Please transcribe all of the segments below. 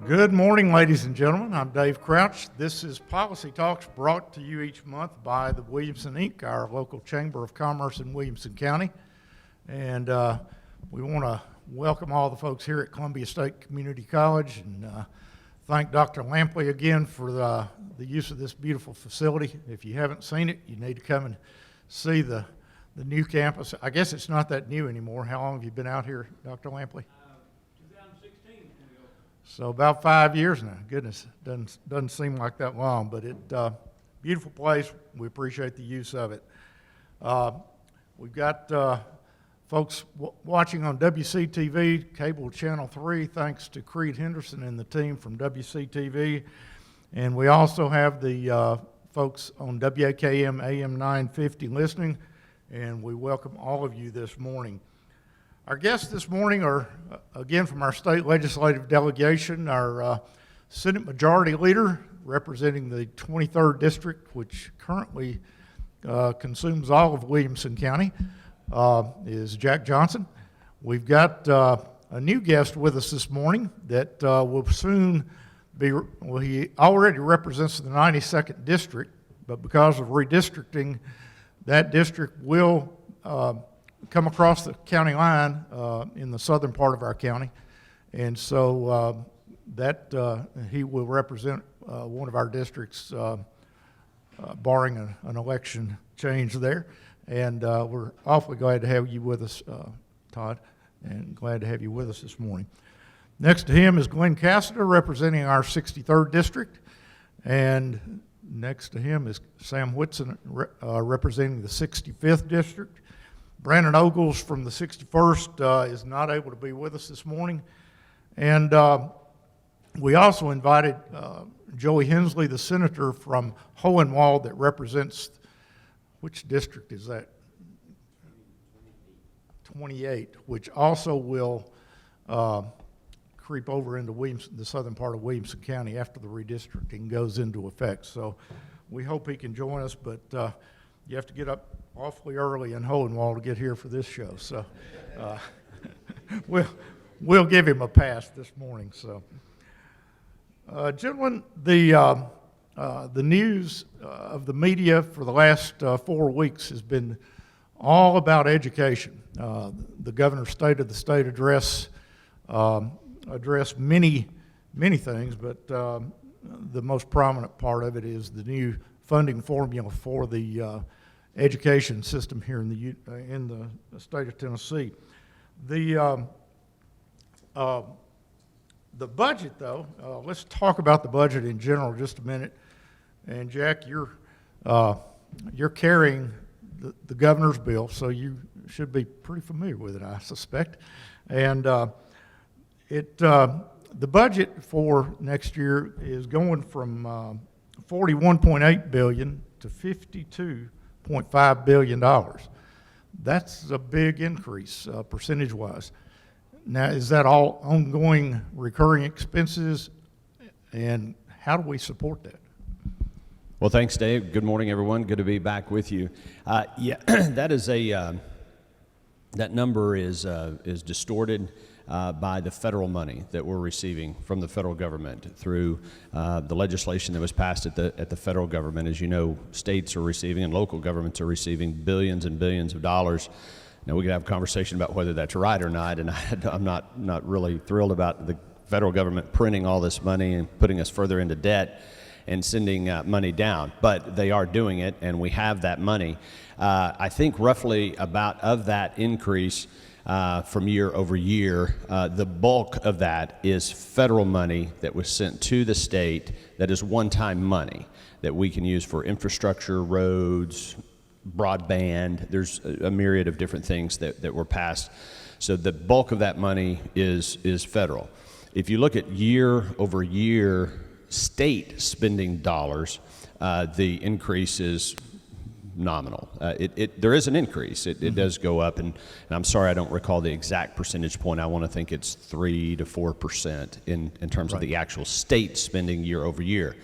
Good morning, ladies and gentlemen. I'm Dave Crouch. This is Policy Talks, brought to you each month by the Williamson, Inc., our local Chamber of Commerce in Williamson County. And we want to welcome all the folks here at Columbia State Community College and thank Dr. Lampley again for the use of this beautiful facility. If you haven't seen it, you need to come and see the new campus. I guess it's not that new anymore. How long have you been out here, Dr. Lampley? 2016. So about 5 years now. Goodness, doesn't seem like that long, but beautiful place. We appreciate the use of it. We've got folks watching on WCTV, cable channel 3, thanks to Creed Henderson and the team from WCTV. And we also have the folks on WAKM AM 950 listening, and we welcome all of you this morning. Our guests this morning are, again, from our state legislative delegation, our Senate Majority Leader representing the 23rd District, which currently consumes all of Williamson County, is Jack Johnson. We've got a new guest with us this morning that will soon be, well, he already represents the 92nd District, but because of redistricting, that district will come across the county line in the southern part of our county, and so he will represent one of our districts, barring an election change there. And we're awfully glad to have you with us, Todd, and glad to have you with us this morning. Next to him is Glenn Cassiter, representing our 63rd District, and next to him is Sam Whitson, representing the 65th District. Brandon Ogles from the 61st is not able to be with us this morning. And we also invited Joey Hensley, the senator from Hohenwald, that represents, which district is that? 28, which also will creep over into Williamson, the southern part of Williamson County after the redistricting goes into effect. So we hope he can join us, but you have to get up awfully early in Hohenwald to get here for this show. So we'll give him a pass this morning. So, gentlemen, the news of the media for the last 4 weeks has been all about education. The governor's State of the State address addressed many things, but the most prominent part of it is the new funding formula for the education system here in the state of Tennessee. The budget, though, let's talk about the budget in general just a minute. And Jack, you're carrying the governor's bill, so you should be pretty familiar with it, I suspect. And the budget for next year is going from $41.8 billion to $52.5 billion. That's a big increase percentage-wise. Now, is that all ongoing recurring expenses, and how do we support that? Well, thanks, Dave. Good morning, everyone. Good to be back with you. Yeah, that is that number is distorted by the federal money that we're receiving from the federal government through the legislation that was passed at the federal government. As you know, states are receiving and local governments are receiving billions and billions of dollars. Now, we could have a conversation about whether that's right or not, and I'm not really thrilled about the federal government printing all this money and putting us further into debt and sending money down, but they are doing it, and we have that money. I think roughly about of that increase from year over year, the bulk of that is federal money that was sent to the state that is one-time money that we can use for infrastructure, roads, broadband. There's a myriad of different things that were passed. So the bulk of that money is federal. If you look at year over year state spending dollars, the increase is nominal. There is an increase. It does go up, and I'm sorry I don't recall the exact percentage point. I want to think it's 3 to 4% in terms of the actual state spending year over year.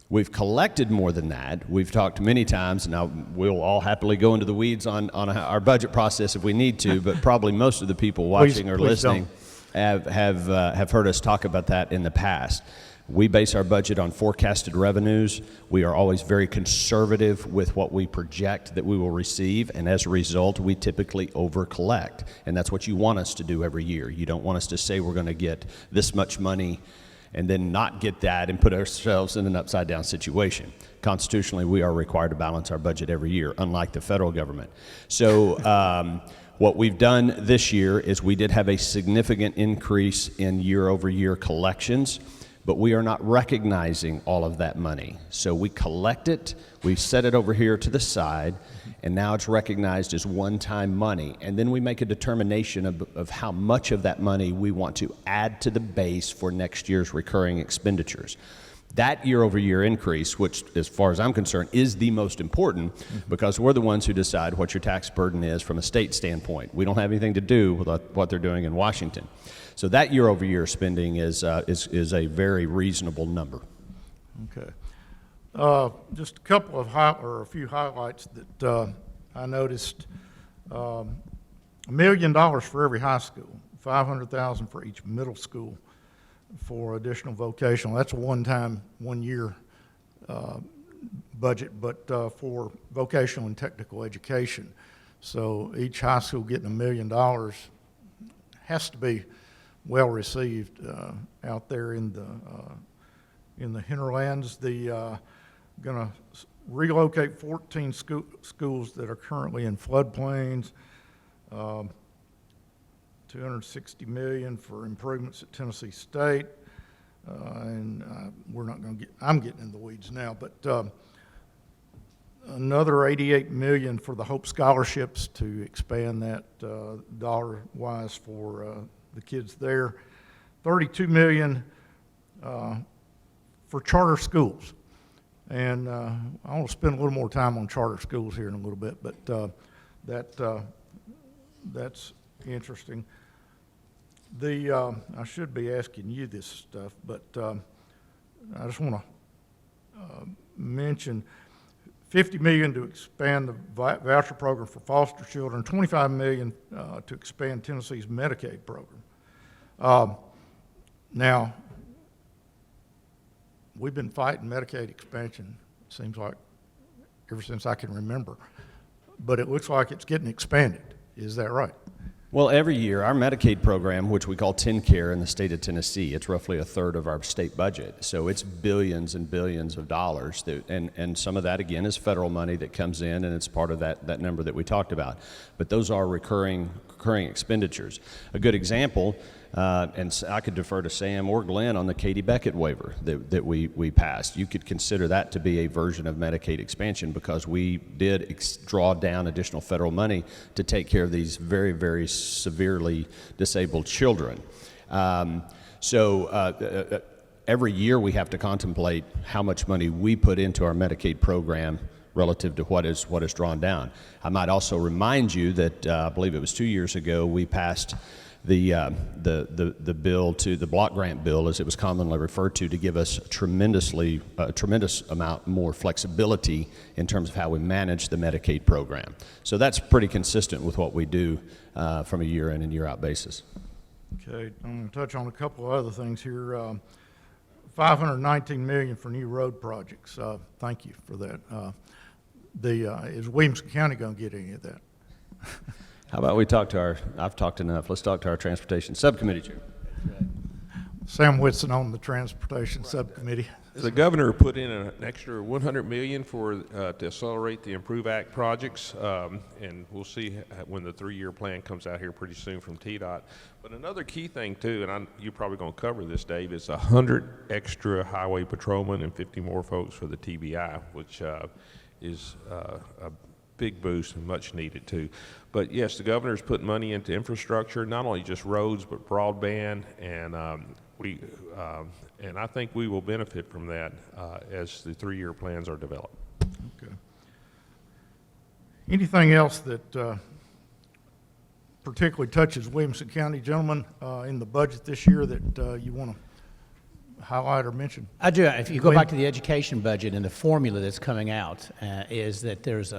We've collected more than that. We've talked many times, and we'll all happily go into the weeds on our budget process if we need to, but probably most of the people watching or listening have heard us talk about that in the past. We base our budget on forecasted revenues. We are always very conservative with what we project that we will receive, and as a result, we typically over-collect. And that's what you want us to do every year. You don't want us to say we're going to get this much money and then not get that and put ourselves in an upside-down situation. Constitutionally, we are required to balance our budget every year, unlike the federal government. So what we've done this year is we did have a significant increase in year-over-year collections, but we are not recognizing all of that money. So we collect it, we set it over here to the side, and now it's recognized as one-time money. And then we make a determination of how much of that money we want to add to the base for next year's recurring expenditures. That year-over-year increase, which as far as I'm concerned is the most important, because we're the ones who decide what your tax burden is from a state standpoint. We don't have anything to do with what they're doing in Washington. So that year-over-year spending is a very reasonable number. Okay. Just a couple of a few highlights that I noticed. $1 million for every high school, $500,000 for each middle school for additional vocational. That's a one-time, one-year budget, but for vocational and technical education. So each high school getting $1 million has to be well received out there in the hinterlands. Going to relocate 14 schools that are currently in floodplains. $260 million for improvements at Tennessee State, and we're not going to get. I'm getting in the weeds now, but another $88 million for the Hope scholarships to expand that dollar-wise for the kids there. $32 million for charter schools. And I want to spend a little more time on charter schools here in a little bit, but that's interesting. I should be asking you this stuff, but I just want to mention $50 million to expand the voucher program for foster children, $25 million to expand Tennessee's Medicaid program. Now, we've been fighting Medicaid expansion, it seems like, ever since I can remember. But it looks like it's getting expanded. Is that right? Well, every year, our Medicaid program, which we call TennCare in the state of Tennessee, it's roughly a third of our state budget. So it's billions and billions of dollars. And some of that, again, is federal money that comes in, and it's part of that number that we talked about. But those are recurring expenditures. A good example, and I could defer to Sam or Glenn on the Katie Beckett waiver that we passed. You could consider that to be a version of Medicaid expansion because we did draw down additional federal money to take care of these very, very severely disabled children. Every year we have to contemplate how much money we put into our Medicaid program relative to what is drawn down. I might also remind you that I believe it was 2 years ago we passed the bill to the block grant bill, as it was commonly referred to give us a tremendous amount more flexibility in terms of how we manage the Medicaid program. So that's pretty consistent with what we do from a year in and year out basis. Okay, I'm going to touch on a couple of other things here. $519 million for new road projects. Thank you for that. Is Williamson County going to get any of that? How about we I've talked enough. Let's talk to our Transportation Subcommittee Chair. Sam Whitson on the Transportation Subcommittee. The governor put in an extra $100 million to accelerate the Improve Act projects, and we'll see when the 3-year plan comes out here pretty soon from TDOT. But another key thing too, and you're probably going to cover this, Dave, is 100 extra highway patrolmen and 50 more folks for the TBI, which is a big boost and much needed too. But yes, the governor's put money into infrastructure, not only just roads but broadband, and and I think we will benefit from that as the 3-year plans are developed. Okay. Anything else that particularly touches Williamson County, gentlemen, in the budget this year that you want to highlight or mention? I do. If you go back to the education budget and the formula that's coming out is that there's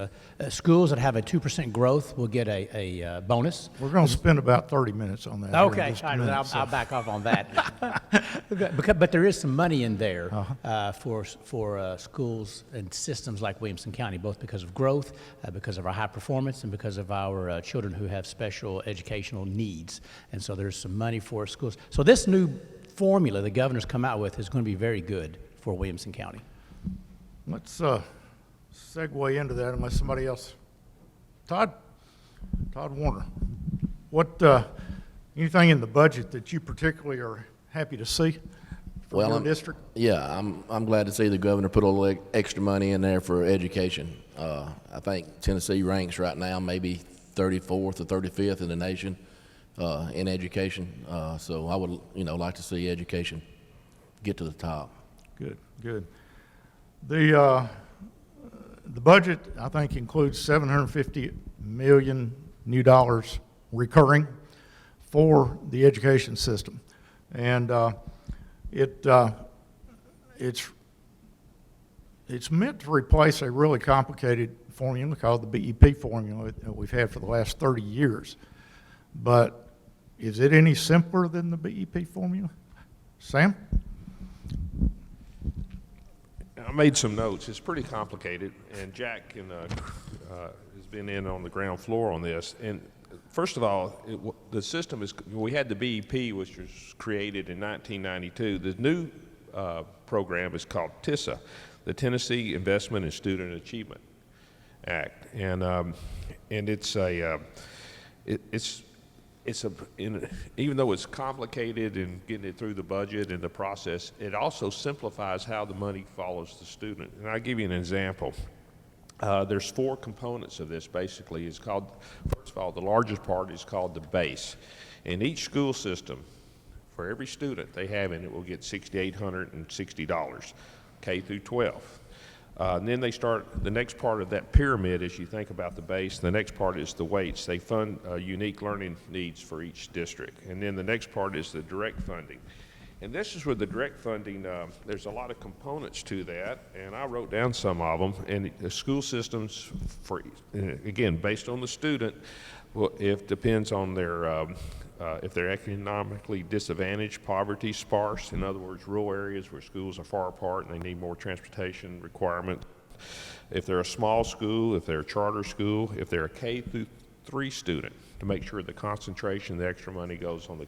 schools that have a 2% growth will get a bonus. We're going to spend about 30 minutes on that. here in Okay, just a all right, minute, then so- I'll back off on that. But there is some money in there for schools and systems like Williamson County, both because of growth, because of our high performance, and because of our children who have special educational needs. And so there's some money for schools. So this new formula the governor's come out with is going to be very good for Williamson County. Let's segue into that unless somebody else. Todd Warner, what, anything in the budget that you particularly are happy to see for your district? Yeah, I'm glad to see the governor put a little extra money in there for education. I think Tennessee ranks right now maybe 34th or 35th in the nation in education. So I would, like to see education get to the top. Good. The budget, I think, includes $750 million new dollars recurring for the education system. And it's meant to replace a really complicated formula called the BEP formula that we've had for the last 30 years. But is it any simpler than the BEP formula? Sam? I made some notes. It's pretty complicated, and Jack has been in on the ground floor on this. And first of all, the system is, we had the BEP, which was created in 1992. The new program is called TISA, the Tennessee Investment in Student Achievement Act, and even though it's complicated in getting it through the budget and the process, it also simplifies how the money follows the student. And I'll give you an example. There's 4 components of this, basically. It's called, first of all, the largest part is called the base. In each school system, for every student they have in it will get $6,860, K through 12. And then they start, the next part of that pyramid, as you think about the base, the next part is the weights. They fund unique learning needs for each district. And then the next part is the direct funding. And this is where the direct funding, there's a lot of components to that, and I wrote down some of them. And the school systems, again, based on the student, well, it depends on their, if they're economically disadvantaged, poverty, sparse, in other words, rural areas where schools are far apart and they need more transportation requirement. If they're a small school, if they're a charter school, if they're a K through 3 student, to make sure the concentration, the extra money goes on the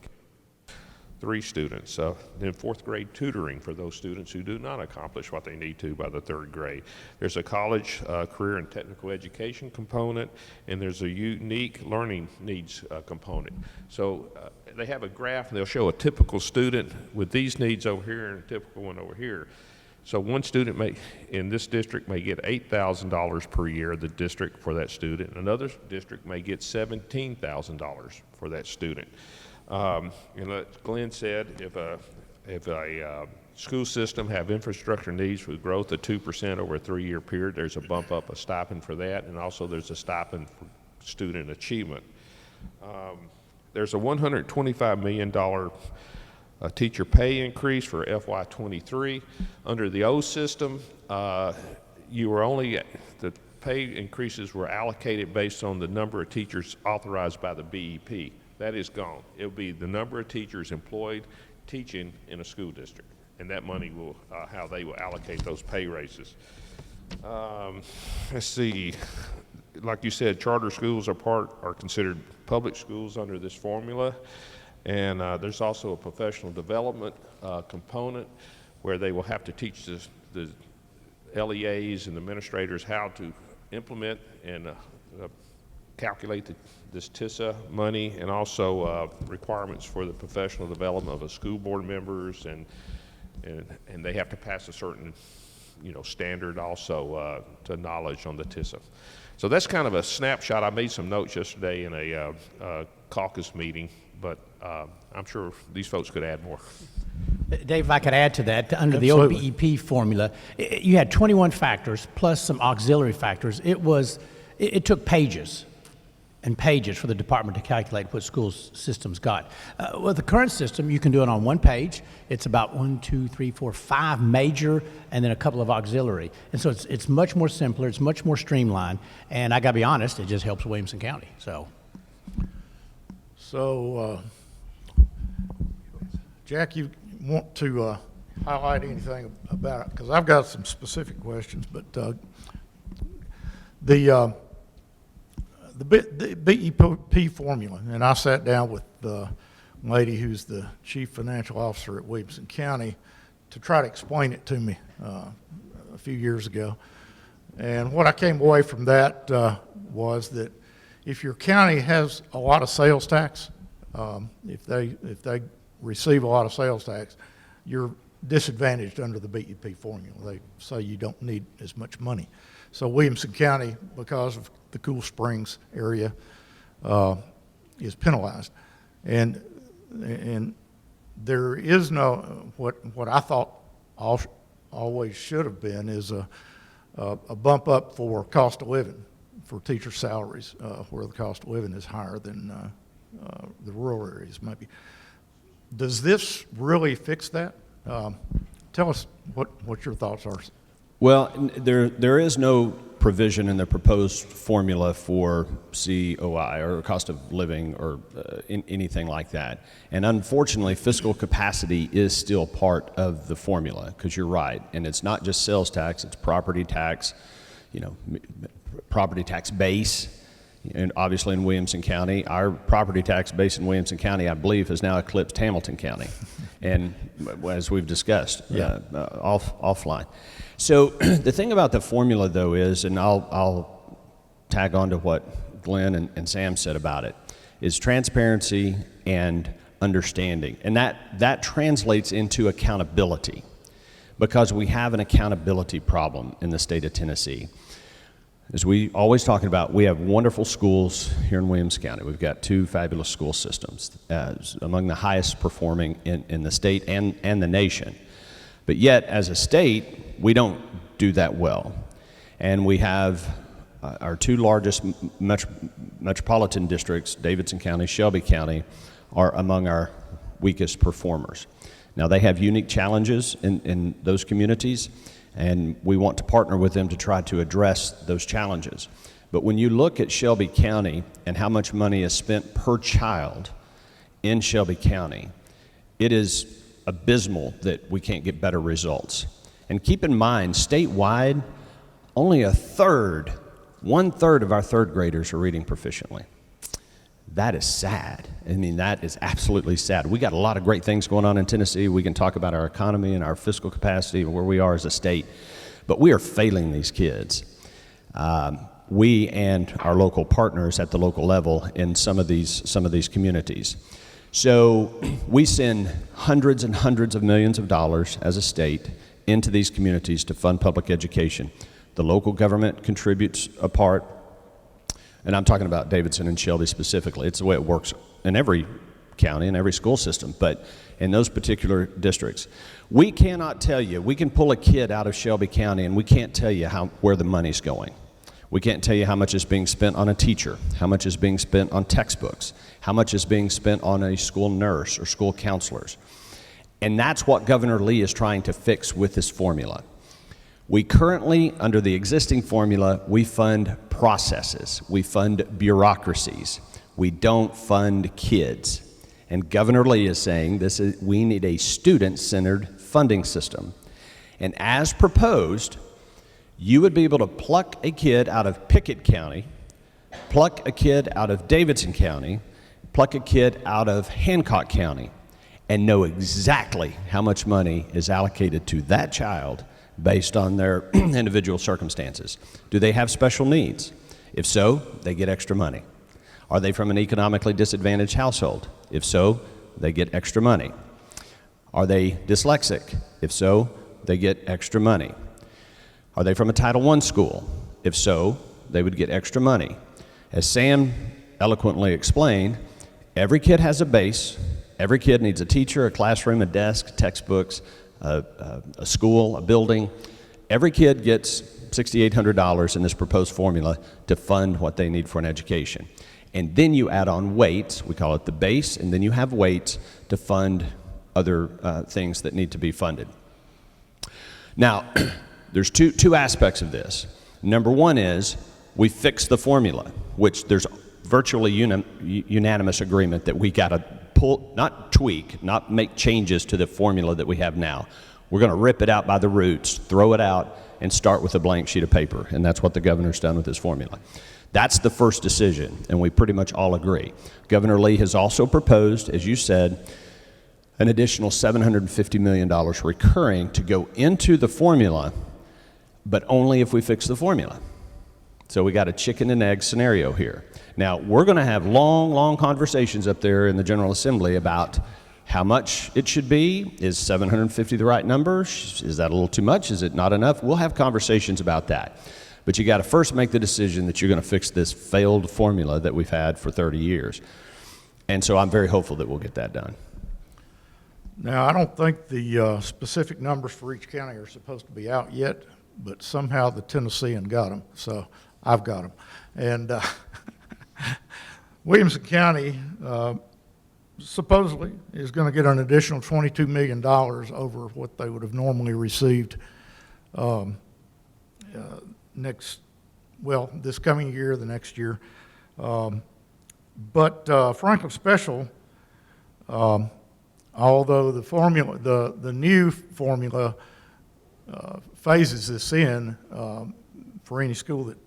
3 students. Then 4th grade tutoring for those students who do not accomplish what they need to by the 3rd grade. There's a college career and technical education component, and there's a unique learning needs component. So they have a graph, and they'll show a typical student with these needs over here and a typical one over here. So one student in this district may get $8,000 per year, the district, for that student. Another district may get $17,000 for that student. And like Glenn said, if a school system have infrastructure needs with growth of 2% over a 3-year period, there's a bump up, a stipend for that, and also there's a stipend for student achievement. There's a $125 million teacher pay increase for FY23. Under the old system, the pay increases were allocated based on the number of teachers authorized by the BEP. That is gone. It'll be the number of teachers employed teaching in a school district, and that money will, how they will allocate those pay raises. Let's see, like you said, charter schools are considered public schools under this formula, and there's also a professional development component where they will have to teach the LEAs and administrators how to implement and calculate this TISA money, and also requirements for the professional development of the school board members, and they have to pass a certain standard also to knowledge on the TISA. So that's kind of a snapshot. I made some notes yesterday in a caucus meeting, but I'm sure these folks could add more. Dave, if I could add to that, under Absolutely. the old BEP formula, you had 21 factors plus some auxiliary factors. It took pages and pages for the department to calculate what school systems got. With the current system, you can do it on one page. It's about 5 major and then a couple of auxiliary. And so it's much more simpler, it's much more streamlined, and I gotta be honest, it just helps Williamson County, so. So, Jack, you want to highlight anything about it? Because I've got some specific questions, but the BEP formula, and I sat down with the lady who's the chief financial officer at Williamson County to try to explain it to me a few years ago. And what I came away from that was that if your county has a lot of sales tax, if they receive a lot of sales tax, you're disadvantaged under the BEP formula. They say you don't need as much money. So Williamson County, because of the Cool Springs area, is penalized. And there is no, what I thought always should have been is a bump up for cost of living, for teacher salaries, where the cost of living is higher than the rural areas maybe. Does this really fix that? Tell us what your thoughts are. Well, there is no provision in the proposed formula for COI or cost of living or anything like that. And unfortunately, fiscal capacity is still part of the formula, because you're right. And it's not just sales tax, it's property tax, property tax base. And obviously in Williamson County, our property tax base in Williamson County, I believe, has now eclipsed Hamilton County. And as we've discussed offline. So the thing about the formula, though, is, and I'll tag on to what Glenn and Sam said about it, is transparency and understanding. And that translates into accountability, because we have an accountability problem in the state of Tennessee. As we always talking about, we have wonderful schools here in Williamson County. We've got 2 fabulous school systems, among the highest performing in the state and the nation. But yet, as a state, we don't do that well. And we have our 2 largest metropolitan districts, Davidson County, Shelby County, are among our weakest performers. Now, they have unique challenges in those communities, and we want to partner with them to try to address those challenges. But when you look at Shelby County and how much money is spent per child in Shelby County, it is abysmal that we can't get better results. And keep in mind, statewide, only 1/3 of our 3rd graders are reading proficiently. That is sad. I mean, that is absolutely sad. We got a lot of great things going on in Tennessee. We can talk about our economy and our fiscal capacity and where we are as a state, but we are failing these kids. We and our local partners at the local level in some of these communities. So we send hundreds and hundreds of millions of dollars as a state into these communities to fund public education. The local government contributes a part, and I'm talking about Davidson and Shelby specifically. It's the way it works in every county and every school system, but in those particular districts. We cannot tell you, we can pull a kid out of Shelby County and we can't tell you where the money's going. We can't tell you how much is being spent on a teacher, how much is being spent on textbooks, how much is being spent on a school nurse or school counselors. And that's what Governor Lee is trying to fix with this formula. We currently, under the existing formula, we fund processes, we fund bureaucracies, we don't fund kids. And Governor Lee is saying we need a student-centered funding system. And as proposed, you would be able to pluck a kid out of Pickett County, pluck a kid out of Davidson County, pluck a kid out of Hancock County, and know exactly how much money is allocated to that child based on their individual circumstances. Do they have special needs? If so, they get extra money. Are they from an economically disadvantaged household? If so, they get extra money. Are they dyslexic? If so, they get extra money. Are they from a Title I school? If so, they would get extra money. As Sam eloquently explained, every kid has a base. Every kid needs a teacher, a classroom, a desk, textbooks, a school, a building. Every kid gets $6,800 in this proposed formula to fund what they need for an education. And then you add on weights, we call it the base, and then you have weights to fund other things that need to be funded. Now, there's two aspects of this. Number one is we fix the formula, which there's virtually unanimous agreement that we got to pull, not tweak, not make changes to the formula that we have now. We're going to rip it out by the roots, throw it out, and start with a blank sheet of paper. And that's what the governor's done with his formula. That's the first decision, and we pretty much all agree. Governor Lee has also proposed, as you said, an additional $750 million recurring to go into the formula, but only if we fix the formula. So we got a chicken and egg scenario here. Now, we're going to have long, long conversations up there in the General Assembly about how much it should be. Is 750 the right number? Is that a little too much? Is it not enough? We'll have conversations about that. But you got to first make the decision that you're going to fix this failed formula that we've had for 30 years. And so I'm very hopeful that we'll get that done. Now, I don't think the specific numbers for each county are supposed to be out yet, but somehow the Tennessean got them, so I've got them. And Williamson County supposedly is going to get an additional $22 million over what they would have normally received this coming year, the next year. But Franklin Special, although the new formula phases this in for any school that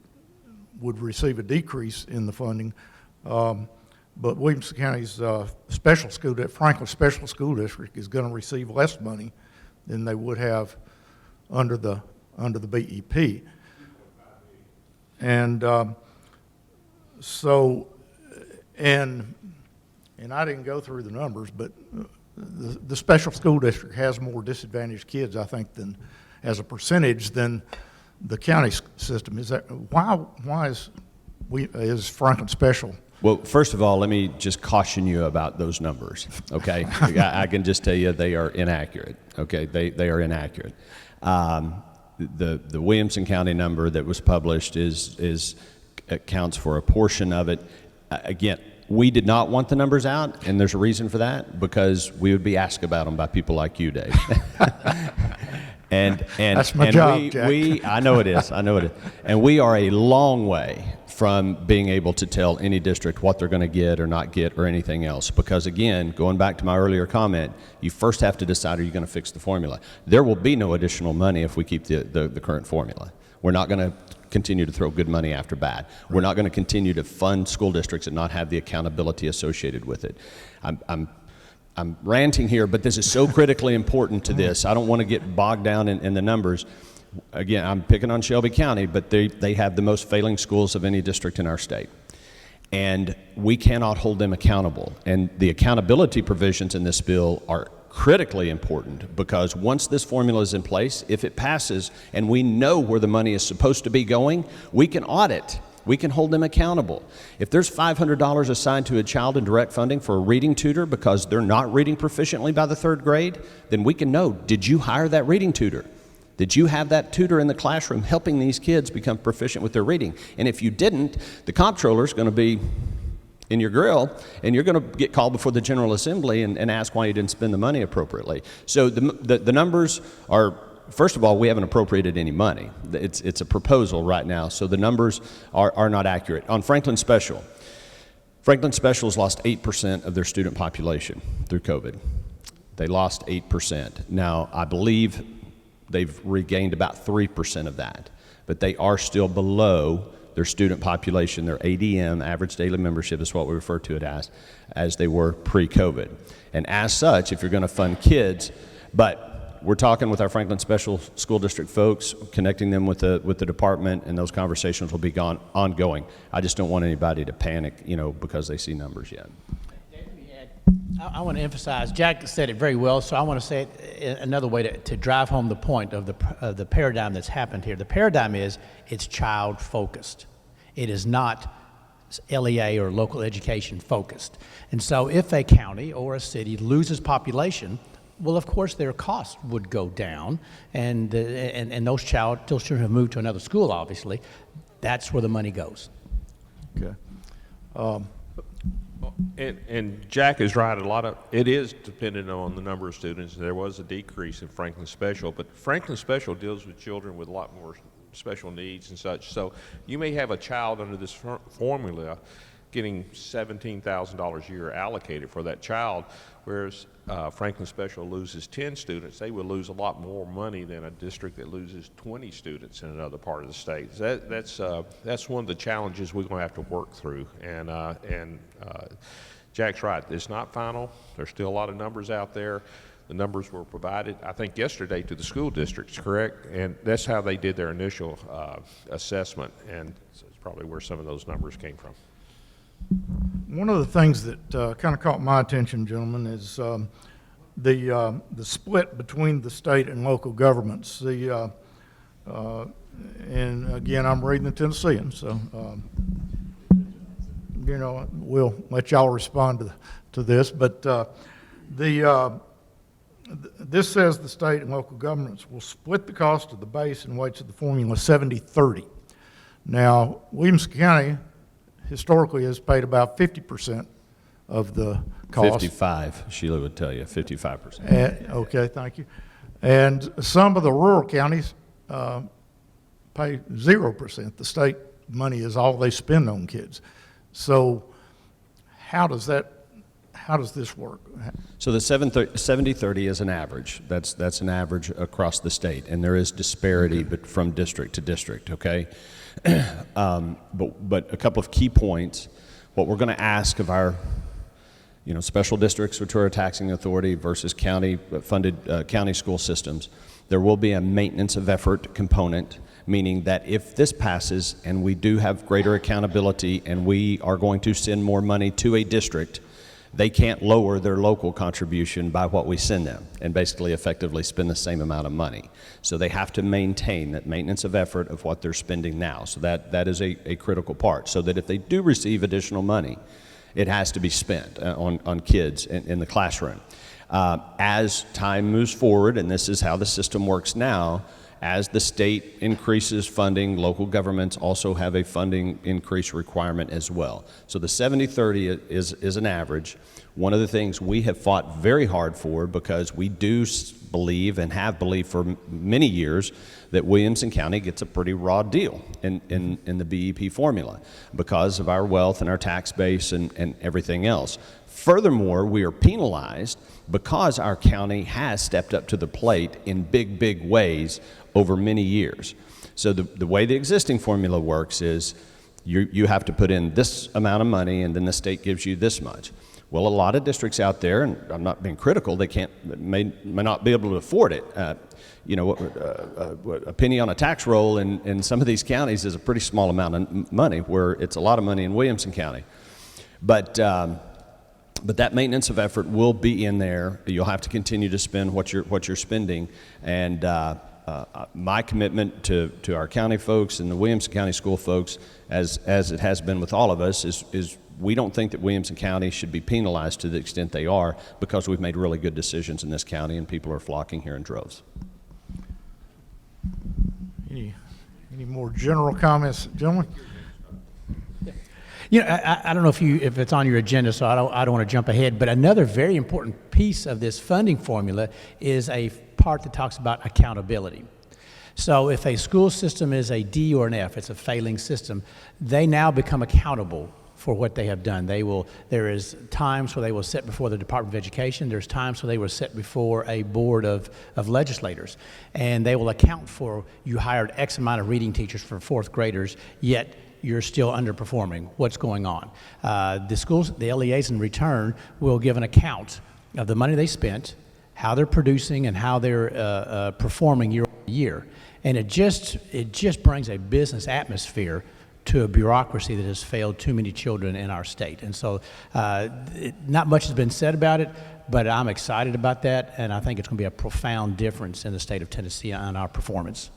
would receive a decrease in the funding, but Williamson County's Franklin Special School District is going to receive less money than they would have under the BEP. And and I didn't go through the numbers, but the special school district has more disadvantaged kids, I think, than as a percentage than the county system. Is that why is Franklin Special? Well, first of all, let me just caution you about those numbers, okay? I can just tell you they are inaccurate, okay? They are inaccurate. The Williamson County number that was published accounts for a portion of it. Again, we did not want the numbers out, and there's a reason for that, because we would be asked about them by people like you, Dave. And that's my job, Jack. I know it is. And we are a long way from being able to tell any district what they're going to get or not get or anything else. Because again, going back to my earlier comment, you first have to decide, are you going to fix the formula? There will be no additional money if we keep the current formula. We're not going to continue to throw good money after bad. Right. We're not going to continue to fund school districts and not have the accountability associated with it. I'm ranting here, but this is so critically important to this. I don't want to get bogged down in the numbers. Again, I'm picking on Shelby County, but they have the most failing schools of any district in our state. And we cannot hold them accountable. And the accountability provisions in this bill are critically important, because once this formula is in place, if it passes and we know where the money is supposed to be going, we can audit. We can hold them accountable. If there's $500 assigned to a child in direct funding for a reading tutor because they're not reading proficiently by the 3rd grade, then we can know, did you hire that reading tutor? Did you have that tutor in the classroom helping these kids become proficient with their reading? And if you didn't, the comptroller is going to be in your grill, and you're going to get called before the General Assembly and ask why you didn't spend the money appropriately. So the numbers are, first of all, we haven't appropriated any money. It's a proposal right now, so the numbers are not accurate. On Franklin Special has lost 8% of their student population through COVID. They lost 8%. Now, I believe they've regained about 3% of that, but they are still below their student population, their ADM, average daily membership is what we refer to it as they were pre-COVID. And as such, if you're going to fund kids, but we're talking with our Franklin Special School District folks, connecting them with the department, and those conversations will be ongoing. I just don't want anybody to panic, because they see numbers yet. I want to emphasize, Jack said it very well, so I want to say it another way to drive home the point of the paradigm that's happened here. The paradigm is it's child focused. It is not LEA or local education focused. And so if a county or a city loses population, well, of course, their costs would go down, and those children have moved to another school, obviously. That's where the money goes. Okay. And Jack is right. It is dependent on the number of students. There was a decrease in Franklin Special, but Franklin Special deals with children with a lot more special needs and such. So you may have a child under this formula getting $17,000 a year allocated for that child, whereas Franklin Special loses 10 students. They would lose a lot more money than a district that loses 20 students in another part of the state. That's one of the challenges we're going to have to work through. And Jack's right. It's not final. There's still a lot of numbers out there. The numbers were provided, I think, yesterday to the school districts, correct? And that's how they did their initial assessment, and it's probably where some of those numbers came from. One of the things that kind of caught my attention, gentlemen, is the split between the state and local governments. And again, I'm reading the Tennessean, so you know, we'll let y'all respond to this. But this says the state and local governments will split the cost of the base and weights of the formula 70-30. Now, Williamson County historically has paid about 50% of the cost. 55, Sheila would tell you, 55%. Okay, thank you. And some of the rural counties pay 0%. The state money is all they spend on kids. So how does this work? So the 70-30 is an average. That's an average across the state, and there is disparity but from district to district, okay? But a couple of key points. What we're going to ask of our special districts, which are a taxing authority, versus county-funded county school systems, there will be a maintenance of effort component, meaning that if this passes and we do have greater accountability and we are going to send more money to a district, they can't lower their local contribution by what we send them and basically effectively spend the same amount of money. So they have to maintain that maintenance of effort of what they're spending now. So that is a critical part, so that if they do receive additional money, it has to be spent on kids in the classroom. As time moves forward, and this is how the system works now, as the state increases funding, local governments also have a funding increase requirement as well. So the 70-30 is an average. One of the things we have fought very hard for, because we do believe and have believed for many years that Williamson County gets a pretty raw deal in the BEP formula because of our wealth and our tax base and everything else. Furthermore, we are penalized because our county has stepped up to the plate in big ways over many years. So the way the existing formula works is you have to put in this amount of money and then the state gives you this much. Well, a lot of districts out there, and I'm not being critical, they may not be able to afford it. A penny on a tax roll in some of these counties is a pretty small amount of money, where it's a lot of money in Williamson County. But that maintenance of effort will be in there. You'll have to continue to spend what you're spending, and my commitment to our county folks and the Williamson County school folks, as it has been with all of us, is we don't think that Williamson County should be penalized to the extent they are, because we've made really good decisions in this county and people are flocking here in droves. Any more general comments, gentlemen? I don't know if it's on your agenda, so I don't want to jump ahead, but another very important piece of this funding formula is a part that talks about accountability. So if a school system is a D or an F, it's a failing system, they now become accountable for what they have done. There is times where they will sit before the Department of Education. There's times where they will sit before a board of legislators, and they will account for, you hired X amount of reading teachers for fourth graders, yet you're still underperforming. What's going on? The LEAs in return will give an account of the money they spent, how they're producing, and how they're performing year over year. And it just brings a business atmosphere to a bureaucracy that has failed too many children in our state. And so not much has been said about it, but I'm excited about that, and I think it's going to be a profound difference in the state of Tennessee on our performance.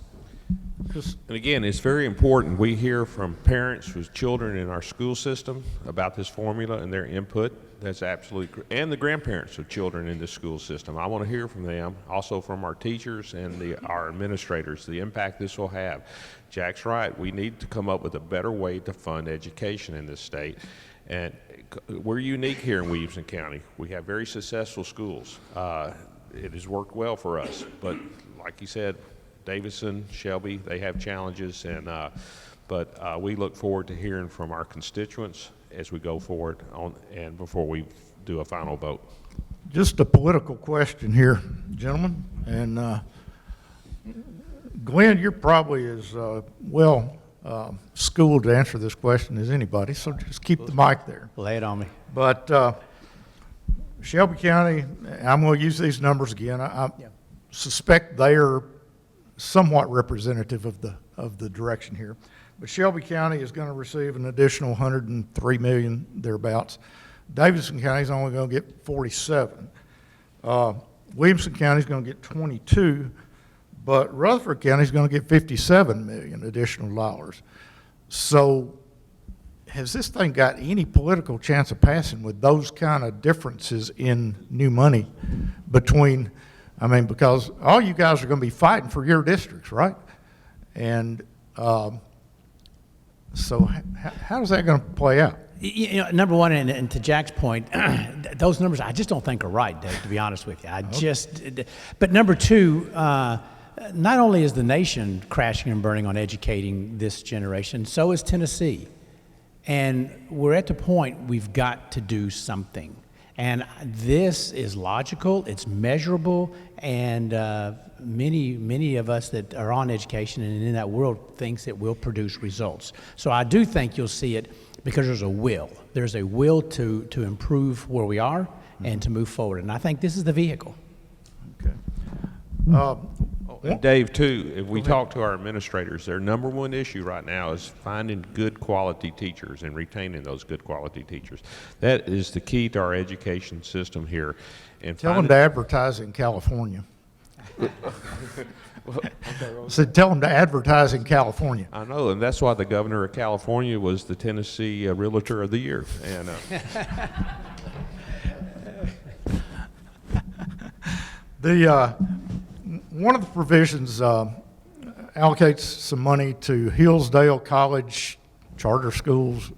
Just, And again, it's very important. We hear from parents with children in our school system about this formula and their input. That's absolutely, and the grandparents of children in the school system. I want to hear from them, also from our teachers and our administrators, the impact this will have. Jack's right. We need to come up with a better way to fund education in this state. And we're unique here in Williamson County. We have very successful schools. It has worked well for us, but like you said, Davidson, Shelby, they have challenges, and but we look forward to hearing from our constituents as we go forward and before we do a final vote. just a political question here, gentlemen, and Glenn, you're probably as well schooled to answer this question as anybody, so just keep the mic there. Lay it on me. But Shelby County, I'm going to use these numbers again. I suspect they are somewhat representative of the direction here. But Shelby County is going to receive an additional 103 million thereabouts. Davidson County is only going to get 47. Williamson County is going to get 22, but Rutherford County is going to get 57 million additional dollars. So has this thing got any political chance of passing with those kind of differences in new money between, I mean, because all you guys are going to be fighting for your districts, right? And so how is that going to play out? You know, number one, and to Jack's point, those numbers I just don't think are right, Dave, to be honest with you. But number two, not only is the nation crashing and burning on educating this generation, so is Tennessee. And we're at the point we've got to do something. And this is logical, it's measurable, and many of us that are on education and in that world thinks it will produce results. So I do think you'll see it because there's a will. There's a will to improve where we are and to move forward. And I think this is the vehicle. Okay. And Dave, too, if we talk to our administrators, their number one issue right now is finding good quality teachers and retaining those good quality teachers. That is the key to our education system here. And Tell them to advertise in California. Said tell them to advertise in California. I know, and that's why the governor of California was the Tennessee Realtor of the Year. And one of the provisions allocates some money to Hillsdale College charter schools.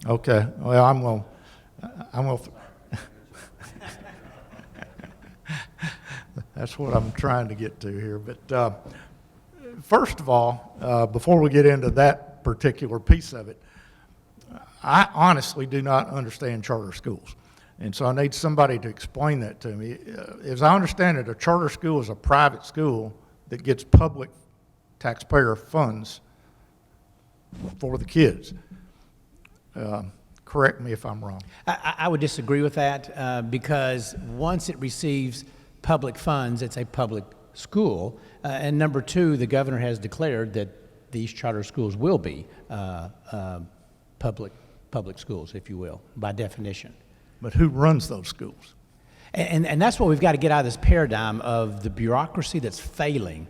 Okay, well, I'm going. That's what I'm trying to get to here. But first of all, before we get into that particular piece of it, I honestly do not understand charter schools. And so I need somebody to explain that to me. As I understand it, a charter school is a private school that gets public taxpayer funds for the kids. Correct me if I'm wrong. I would disagree with that because once it receives public funds, it's a public school. And number two, the governor has declared that these charter schools will be public schools, if you will, by definition. But who runs those schools? And that's what we've got to get out of this paradigm of the bureaucracy that's failing.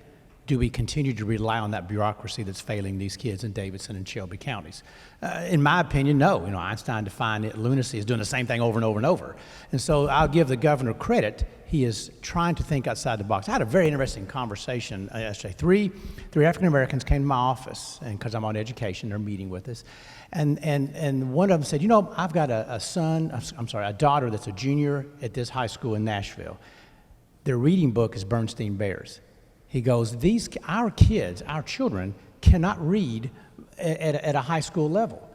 Do we continue to rely on that bureaucracy that's failing these kids in Davidson and Shelby counties? In my opinion, no. You know, Einstein defined it, lunacy is doing the same thing over and over and over. And so I'll give the governor credit. He is trying to think outside the box. I had a very interesting conversation yesterday. Three African Americans came to my office, and because I'm on education, they're meeting with us. And one of them said, you know, I've got a daughter that's a junior at this high school in Nashville. Their reading book is Bernstein Bears. He goes, our kids, our children, cannot read at a high school level.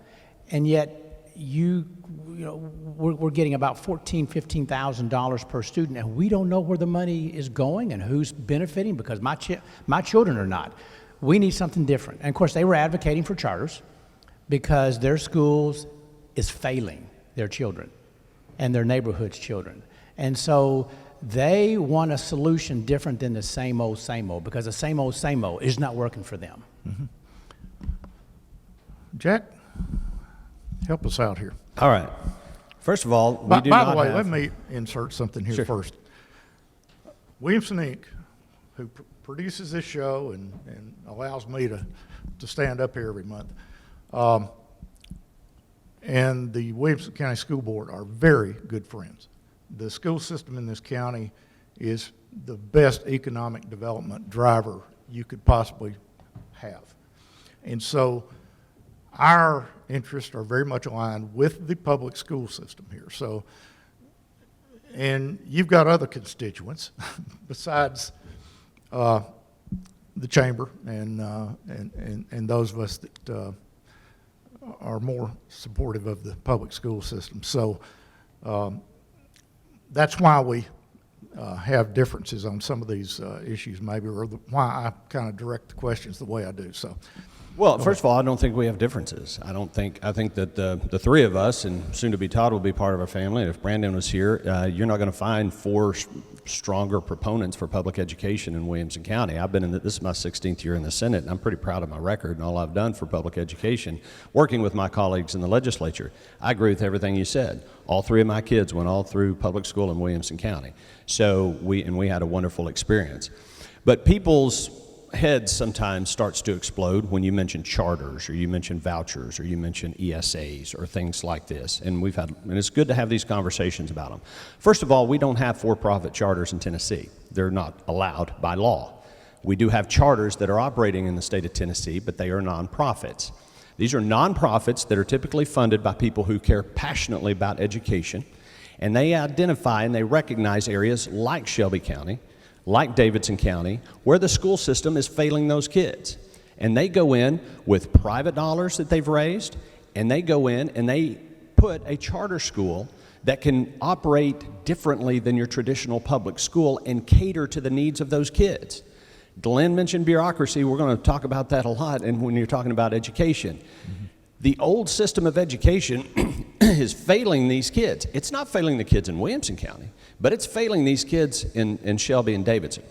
And yet, we're getting about $14,000-$15,000 per student, and we don't know where the money is going and who's benefiting because my children are not. We need something different. And of course, they were advocating for charters because their schools is failing their children and their neighborhood's children. And so they want a solution different than the same old, because the same old is not working for them. Mm-hmm. Jack, help us out here. All right. First of all, By the way, let me insert something here Sure. first. Williamson Inc., who produces this show and allows me to stand up here every month. And the Williamson County School Board are very good friends. The school system in this county is the best economic development driver you could possibly have. And so our interests are very much aligned with the public school system here. So, and you've got other constituents besides the chamber and those of us that are more supportive of the public school system. So that's why we have differences on some of these issues maybe, or why I kind of direct the questions the way I do. So, Well, first of all, I don't think we have differences. I think that the three of us, and soon to be Todd will be part of our family. And if Brandon was here, you're not going to find four stronger proponents for public education in Williamson County. I've been this is my 16th year in the Senate, and I'm pretty proud of my record and all I've done for public education, working with my colleagues in the legislature. I agree with everything you said. All three of my kids went all through public school in Williamson County. So we had a wonderful experience. But people's head sometimes starts to explode when you mention charters or you mention vouchers or you mention ESAs or things like this. And it's good to have these conversations about them. First of all, we don't have for-profit charters in Tennessee. They're not allowed by law. We do have charters that are operating in the state of Tennessee, but they are nonprofits. These are nonprofits that are typically funded by people who care passionately about education, and they identify and they recognize areas like Shelby County, like Davidson County, where the school system is failing those kids. And they go in with private dollars that they've raised, and they go in and they put a charter school that can operate differently than your traditional public school and cater to the needs of those kids. Glenn mentioned bureaucracy. We're going to talk about that a lot, and when you're talking about education. Mm-hmm. The old system of education is failing these kids. It's not failing the kids in Williamson County, but it's failing these kids in Shelby and Davidson.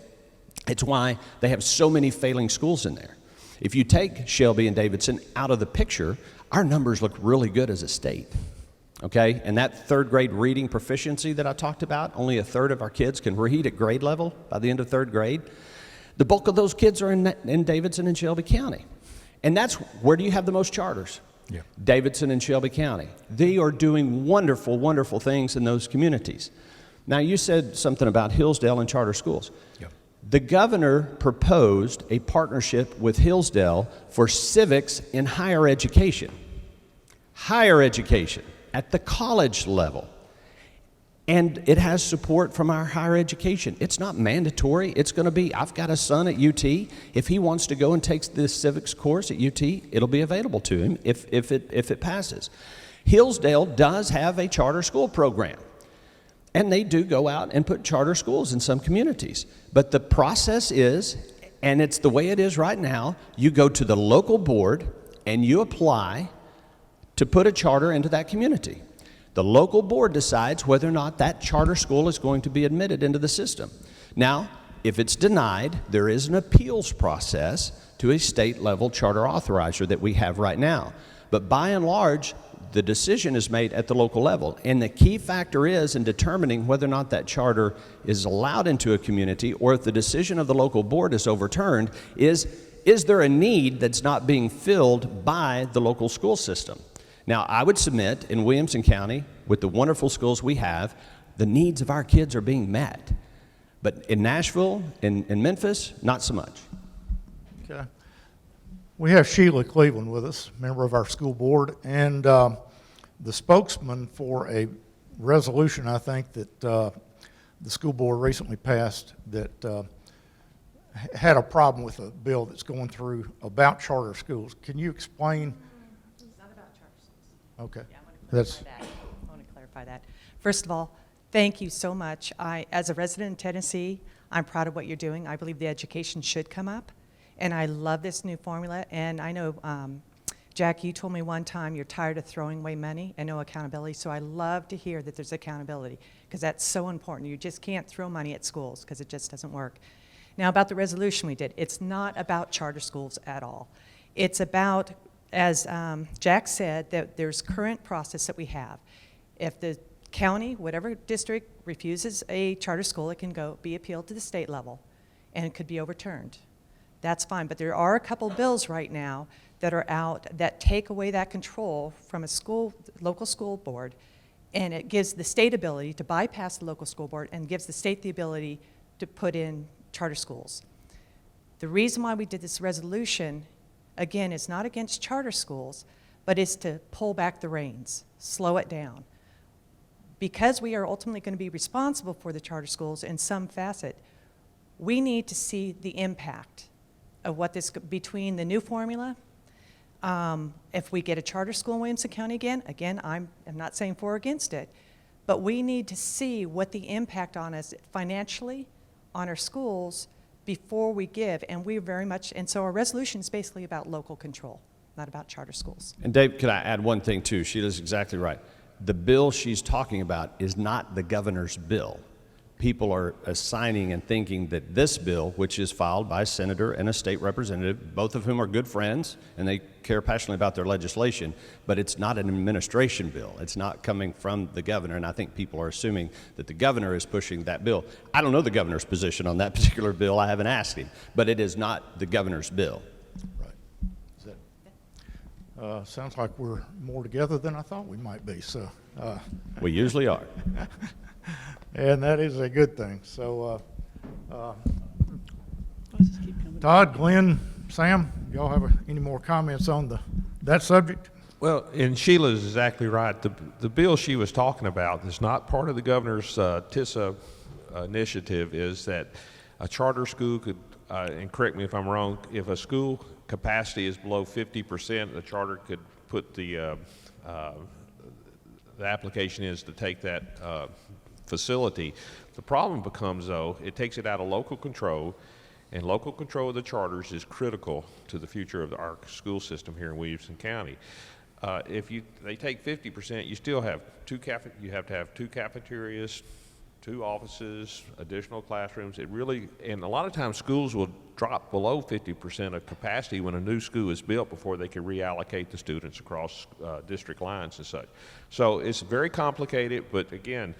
It's why they have so many failing schools in there. If you take Shelby and Davidson out of the picture, our numbers look really good as a state, okay? And that third grade reading proficiency that I talked about, only a third of our kids can read at grade level by the end of third grade. The bulk of those kids are in Davidson and Shelby County. And that's, where do you have the most charters? Yeah. Davidson and Shelby County. They are doing wonderful, wonderful things in those communities. Now, you said something about Hillsdale and charter schools. Yeah. The governor proposed a partnership with Hillsdale for civics in higher education. Higher education at the college level. And it has support from our higher education. It's not mandatory. It's going to be, I've got a son at UT. If he wants to go and take this civics course at UT, it'll be available to him if it passes. Hillsdale does have a charter school program. And they do go out and put charter schools in some communities. But the process is, and it's the way it is right now, you go to the local board and you apply to put a charter into that community. The local board decides whether or not that charter school is going to be admitted into the system. Now, if it's denied, there is an appeals process to a state-level charter authorizer that we have right now. But by and large, the decision is made at the local level. And the key factor is in determining whether or not that charter is allowed into a community, or if the decision of the local board is overturned, is there a need that's not being filled by the local school system? Now, I would submit in Williamson County, with the wonderful schools we have, the needs of our kids are being met. But in Nashville, in Memphis, not so much. Okay. We have Sheila Cleveland with us, member of our school board, and the spokesman for a resolution, I think, that the school board recently passed that had a problem with a bill that's going through about charter schools. Can you explain? It's not about charter schools. Okay. Yeah, I want to clarify that. First of all, thank you so much. As a resident in Tennessee, I'm proud of what you're doing. I believe the education should come up, and I love this new formula. And I know, Jack, you told me one time you're tired of throwing away money and no accountability, so I love to hear that there's accountability, because that's so important. You just can't throw money at schools, because it just doesn't work. Now, about the resolution we did, it's not about charter schools at all. It's about, as Jack said, that there's current process that we have. If the county, whatever district, refuses a charter school, it can go be appealed to the state level. and could be overturned. That's fine, but there are a couple bills right now that are out that take away that control from a local school board, and it gives the state ability to bypass the local school board and gives the state the ability to put in charter schools. The reason why we did this resolution, again, is not against charter schools, but is to pull back the reins, slow it down. Because we are ultimately going to be responsible for the charter schools in some facet, we need to see the impact of what this, between the new formula, if we get a charter school in Williamson County again, I'm not saying for or against it, but we need to see what the impact on us financially, on our schools, before we give, and we very much, and so our resolution is basically about local control, not about charter schools. And Dave, could I add one thing too? Sheila's exactly right. The bill she's talking about is not the governor's bill. People are assigning and thinking that this bill, which is filed by a senator and a state representative, both of whom are good friends and they care passionately about their legislation, but it's not an administration bill. It's not coming from the governor, and I think people are assuming that the governor is pushing that bill. I don't know the governor's position on that particular bill. I haven't asked him, but it is not the governor's bill. Right. Is that, sounds like we're more together than I thought we might be, so. We usually are. And that is a good thing. So, Todd, Glenn, Sam, y'all have any more comments on that subject? Well, and Sheila's exactly right. The bill she was talking about is not part of the governor's TISA initiative, is that a charter school could, and correct me if I'm wrong, if a school capacity is below 50%, the charter could put the application is to take that facility. The problem becomes, though, it takes it out of local control, and local control of the charters is critical to the future of our school system here in Williamson County. If they take 50%, you still have you have to have 2 cafeterias, 2 offices, additional classrooms. It really, and a lot of times schools will drop below 50% of capacity when a new school is built before they can reallocate the students across district lines and such. So it's very complicated, but again,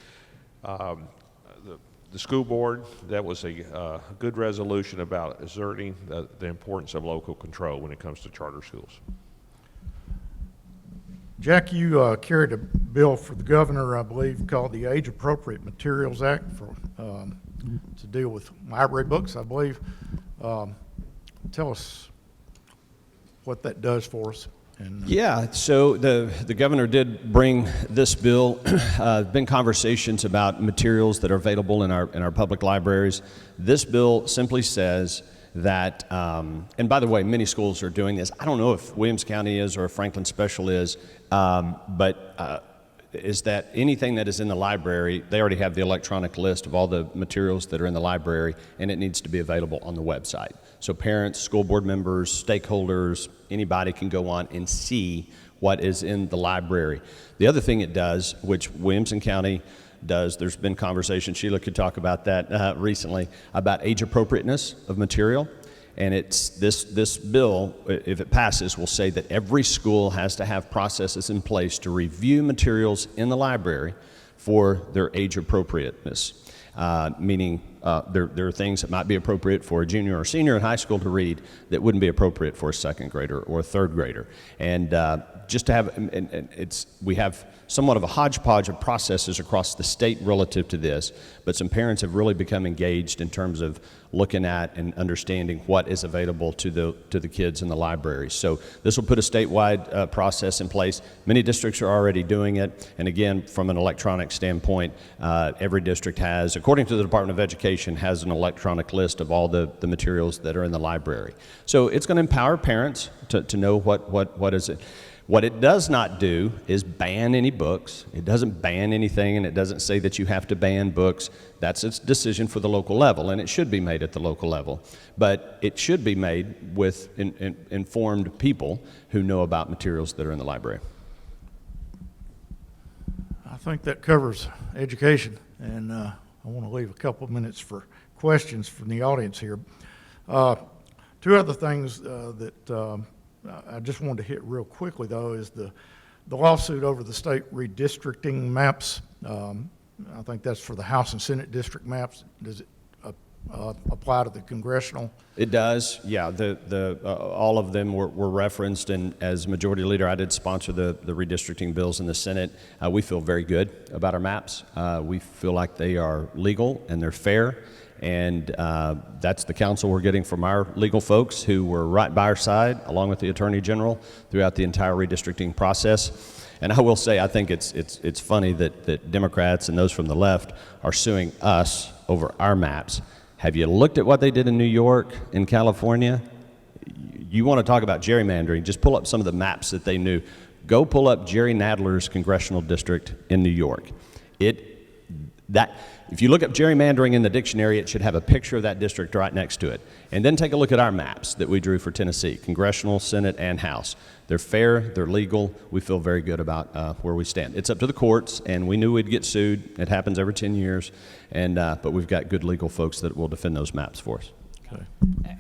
the school board, that was a good resolution about asserting the importance of local control when it comes to charter schools. Jack, you carried a bill for the governor, I believe, called the Age Appropriate Materials Act for to deal with library books, I believe. Tell us what that does for us. And Yeah, so the governor did bring this bill. Been conversations about materials that are available in our public libraries. This bill simply says that, and by the way, many schools are doing this. I don't know if Williams County is or if Franklin Special is, but is that anything that is in the library, they already have the electronic list of all the materials that are in the library, and it needs to be available on the website. So parents, school board members, stakeholders, anybody can go on and see what is in the library. The other thing it does, which Williamson County does, there's been conversation, Sheila could talk about that recently, about age appropriateness of material. And it's this bill, if it passes, will say that every school has to have processes in place to review materials in the library for their age appropriateness, meaning there are things that might be appropriate for a junior or senior in high school to read that wouldn't be appropriate for a second grader or a third grader. And just to have, and we have somewhat of a hodgepodge of processes across the state relative to this, but some parents have really become engaged in terms of looking at and understanding what is available to the kids in the library. So this will put a statewide process in place. Many districts are already doing it, and again, from an electronic standpoint, every district has, according to the Department of Education, has an electronic list of all the materials that are in the library. So it's going to empower parents to know what is it. What it does not do is ban any books. It doesn't ban anything, and it doesn't say that you have to ban books. That's its decision for the local level, and it should be made at the local level. But it should be made with informed people who know about materials that are in the library. I think that covers education, and I want to leave a couple of minutes for questions from the audience here. 2 other things that I just wanted to hit real quickly, though, is the lawsuit over the state redistricting maps. I think that's for the House and Senate district maps. Does it apply to the congressional? It does, yeah. All of them were referenced, and as Majority Leader, I did sponsor the redistricting bills in the Senate. We feel very good about our maps. We feel like they are legal and they're fair, and that's the counsel we're getting from our legal folks who were right by our side, along with the Attorney General, throughout the entire redistricting process. And I will say, I think it's funny that Democrats and those from the left are suing us over our maps. Have you looked at what they did in New York, in California? You want to talk about gerrymandering, just pull up some of the maps that they knew. Go pull up Jerry Nadler's congressional district in New York. If you look up gerrymandering in the dictionary, it should have a picture of that district right next to it. And then take a look at our maps that we drew for Tennessee, congressional, Senate, and House. They're fair, they're legal. We feel very good about where we stand. It's up to the courts, and we knew we'd get sued. It happens every 10 years, and but we've got good legal folks that will defend those maps for us. Okay.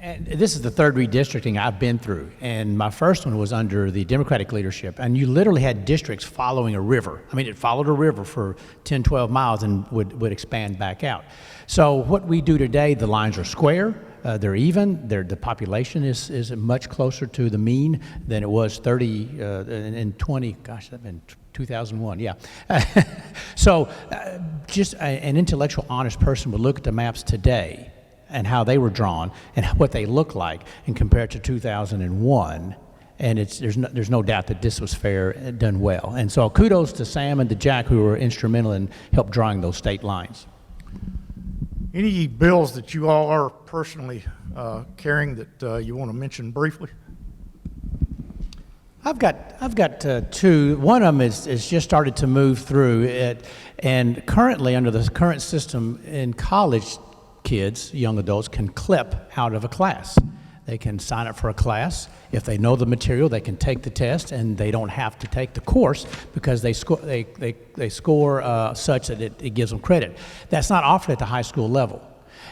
And this is the third redistricting I've been through, and my first one was under the Democratic leadership, and you literally had districts following a river. I mean, it followed a river for 10, 12 miles and would expand back out. So what we do today, the lines are square, they're even, the population is much closer to the mean than it was 2001, yeah. So just an intellectual, honest person would look at the maps today and how they were drawn and what they look like and compare it to 2001, and there's no doubt that this was fair and done well. And so kudos to Sam and to Jack, who were instrumental in help drawing those state lines. Any bills that you all are personally carrying that you want to mention briefly? I've got two. One of them is just started to move through it, and currently under the current system in college, kids, young adults, can clip out of a class. They can sign up for a class. If they know the material, they can take the test, and they don't have to take the course because they score such that it gives them credit. That's not offered at the high school level.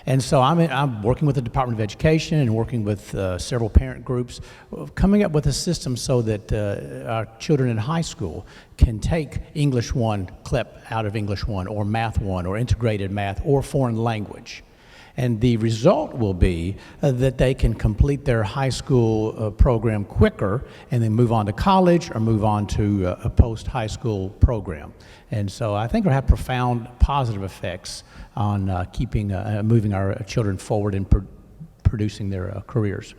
And so I'm working with the Department of Education and working with several parent groups, coming up with a system so that our children in high school can take English 1 clip out of English 1 or Math 1 or integrated math or foreign language. And the result will be that they can complete their high school program quicker and then move on to college or move on to a post-high school program. And so I think it'll have profound positive effects on moving our children forward and producing their careers.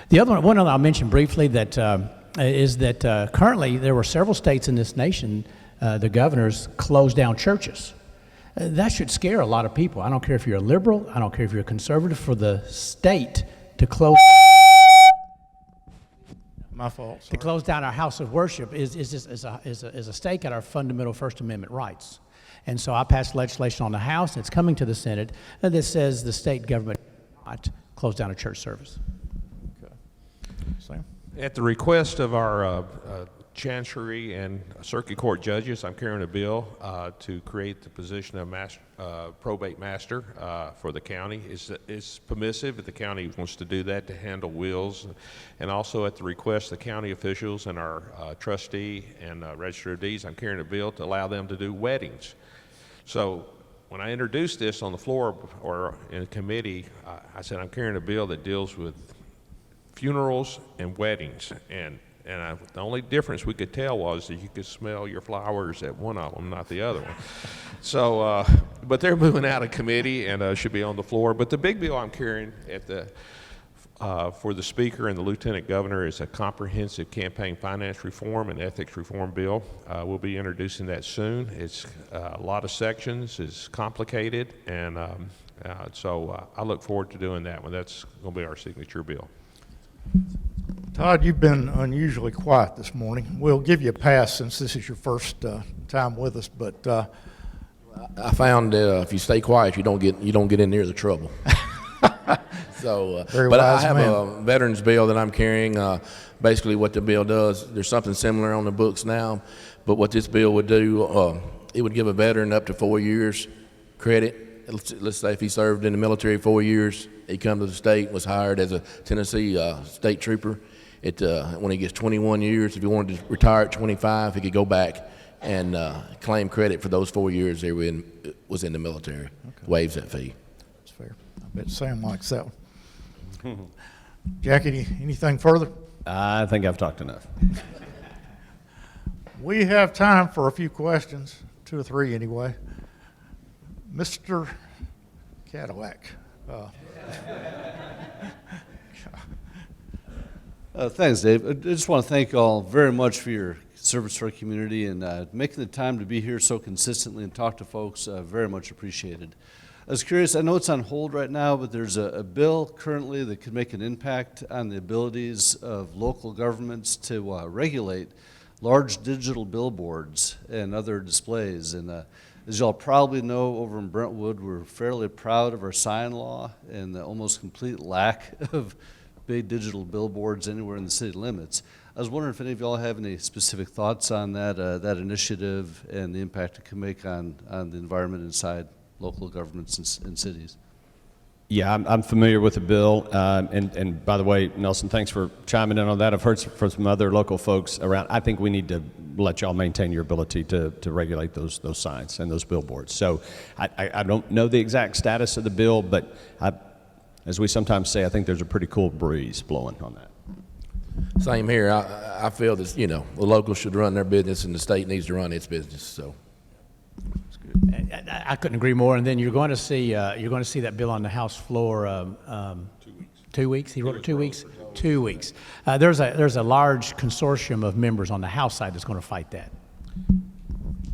The other one I'll mention briefly that is that currently there were several states in this nation, the governors closed down churches. That should scare a lot of people. I don't care if you're a liberal, I don't care if you're a conservative, for the state to close. My fault. To close down our house of worship is a stake at our fundamental First Amendment rights. And so I passed legislation on the House, and it's coming to the Senate, that says the state government cannot close down a church service. Okay. Sam? At the request of our Chancery and Circuit Court judges, I'm carrying a bill to create the position of probate master for the county. It's permissive if the county wants to do that, to handle wills, and also at the request of the county officials and our trustee and register of deeds, I'm carrying a bill to allow them to do weddings. So when I introduced this on the floor or in committee, I said I'm carrying a bill that deals with funerals and weddings, and the only difference we could tell was that you could smell your flowers at one of them, not the other one. So, but they're moving out of committee and should be on the floor. But the big bill I'm carrying for the Speaker and the Lieutenant Governor is a comprehensive campaign finance reform and ethics reform bill. We'll be introducing that soon. It's a lot of sections. It's complicated, and so I look forward to doing that one. That's going to be our signature bill. Todd, you've been unusually quiet this morning. We'll give you a pass since this is your first time with us, but I found if you stay quiet, you don't get in near the trouble. So, but I have a veterans bill that I'm carrying. Basically, what the bill does, there's something similar on the books now, but what this bill would do, it would give a veteran up to 4 years credit. Let's say if he served in the military 4 years, he come to the state, was hired as a Tennessee state trooper. When he gets 21 years, if he wanted to retire at 25, he could go back and claim credit for those 4 years he was in the military. Okay. Waives that fee. That's fair. bet Sam likes that one. Jack, anything further? I think I've talked enough. We have time for a few questions, 2 or 3 anyway. Mr. Cadillac. Thanks, Dave. I just want to thank you all very much for your service to our community and making the time to be here so consistently and talk to folks. Very much appreciated. I was curious, I know it's on hold right now, but there's a bill currently that could make an impact on the abilities of local governments to regulate large digital billboards and other displays. And as y'all probably know, over in Brentwood, we're fairly proud of our sign law and the almost complete lack of big digital billboards anywhere in the city limits. I was wondering if any of y'all have any specific thoughts on that initiative and the impact it can make on the environment inside local governments and cities. Yeah, I'm familiar with the bill, and by the way, Nelson, thanks for chiming in on that. I've heard from some other local folks around. I think we need to let y'all maintain your ability to regulate those signs and those billboards. So I don't know the exact status of the bill, but as we sometimes say, I think there's a pretty cool breeze blowing on that. Same here. I feel that, the locals should run their business and the state needs to run its business, so. I couldn't agree more. And then you're going to see that bill on the House floor. 2 weeks. 2 weeks. He wrote it 2 weeks. 2 weeks. There's a large consortium of members on the House side that's going to fight that.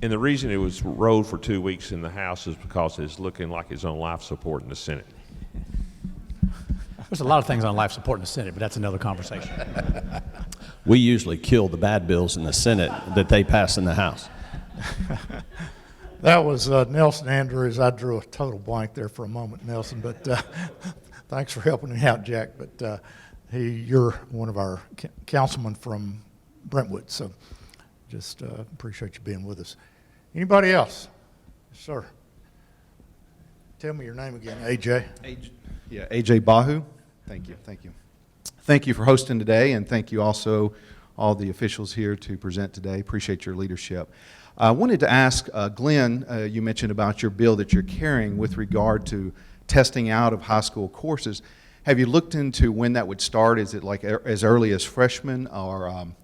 And the reason it was rolled for 2 weeks in the House is because it's looking like it's on life support in the Senate. There's a lot of things on life support in the Senate, but that's another conversation. We usually kill the bad bills in the Senate that they pass in the House. That was Nelson Andrews. I drew a total blank there for a moment, Nelson, but thanks for helping me out, Jack. But you're one of our councilmen from Brentwood, so just appreciate you being with us. Anybody else? Yes, sir. Tell me your name again, AJ. AJ Bahu. Thank you. Thank you for hosting today, and thank you also all the officials here to present today. Appreciate your leadership. I wanted to ask Glenn, you mentioned about your bill that you're carrying with regard to testing out of high school courses. Have you looked into when that would start? Is it like as early as freshmen? Or, and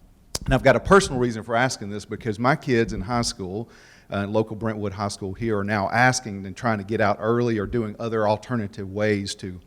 I've got a personal reason for asking this because my kids in high school, local Brentwood High School here, are now asking and trying to get out early or doing other alternative ways to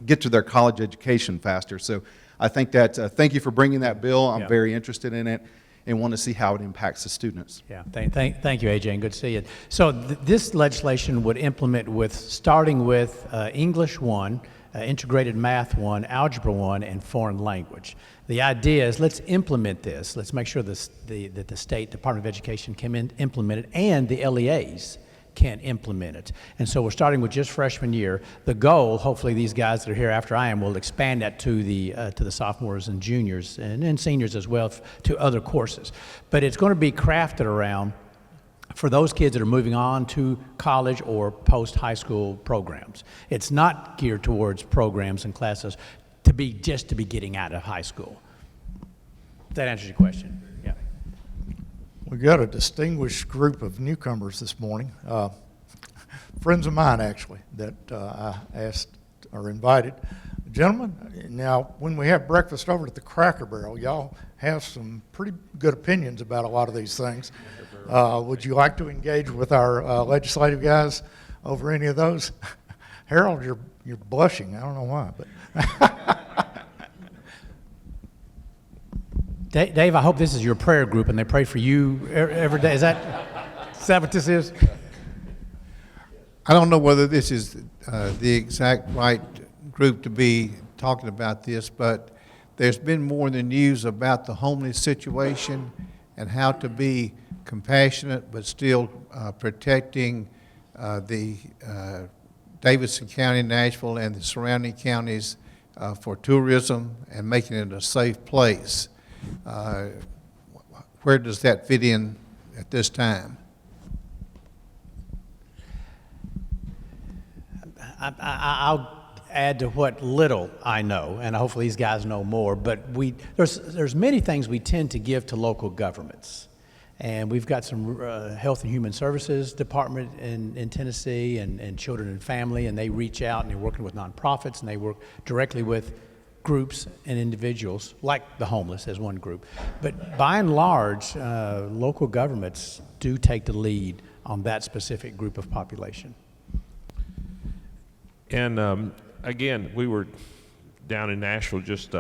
get to their college education faster. So I think that, thank you for bringing that bill. I'm very interested in it and want to see how it impacts the students. Yeah, thank you, AJ, and good to see you. So this legislation would implement starting with English 1, Integrated Math 1, Algebra 1, and Foreign Language. The idea is let's implement this. Let's make sure that the State Department of Education can implement it and the LEAs can implement it. And so we're starting with just freshman year. The goal, hopefully these guys that are here after I am will expand that to the sophomores and juniors and seniors as well to other courses. But it's going to be crafted around for those kids that are moving on to college or post-high school programs. It's not geared towards programs and classes to be getting out of high school. If that answers your question. Yeah. We've got a distinguished group of newcomers this morning, friends of mine actually, that I asked or invited. Gentlemen, now when we have breakfast over at the Cracker Barrel, y'all have some pretty good opinions about a lot of these things. Would you like to engage with our legislative guys over any of those? Harold, you're blushing. I don't know why, but. Dave, I hope this is your prayer group and they pray for you every day. Is that what this is? I don't know whether this is the exact right group to be talking about this, but there's been more in the news about the homeless situation and how to be compassionate but still protecting the Davidson County, Nashville, and the surrounding counties for tourism and making it a safe place. Where does that fit in at this time? I'll add to what little I know, and hopefully these guys know more, but there's many things we tend to give to local governments. And we've got some Health and Human Services Department in Tennessee and Children and Family, and they reach out and they're working with nonprofits and they work directly with groups and individuals like the homeless as one group. But by and large, local governments do take the lead on that specific group of population. And again, we were down in Nashville just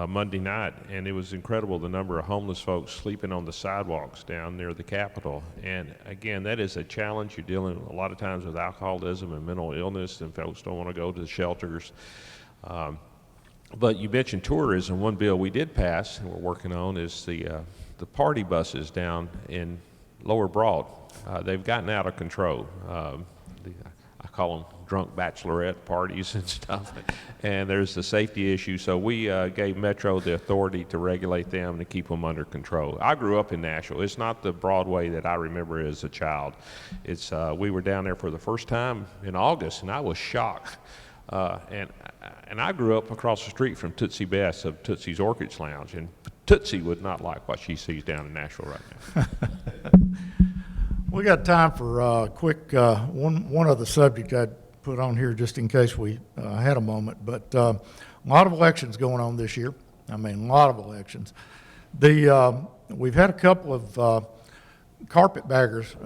Monday night, and it was incredible the number of homeless folks sleeping on the sidewalks down near the Capitol. And again, that is a challenge. You're dealing a lot of times with alcoholism and mental illness, and folks don't want to go to the shelters. But you mentioned tourism. One bill we did pass and we're working on is the party buses down in Lower Broad. They've gotten out of control. I call them drunk bachelorette parties and stuff. And there's the safety issue. So we gave Metro the authority to regulate them and to keep them under control. I grew up in Nashville. It's not the Broadway that I remember as a child. It's we were down there for the first time in August, and I was shocked. And I grew up across the street from Tootsie Bess of Tootsie's Orchids Lounge, and Tootsie would not like what she sees down in Nashville right now. We got time for a quick, one other subject I'd put on here just in case we had a moment, but a lot of elections going on this year. I mean, a lot of elections. We've had a couple of carpetbaggers,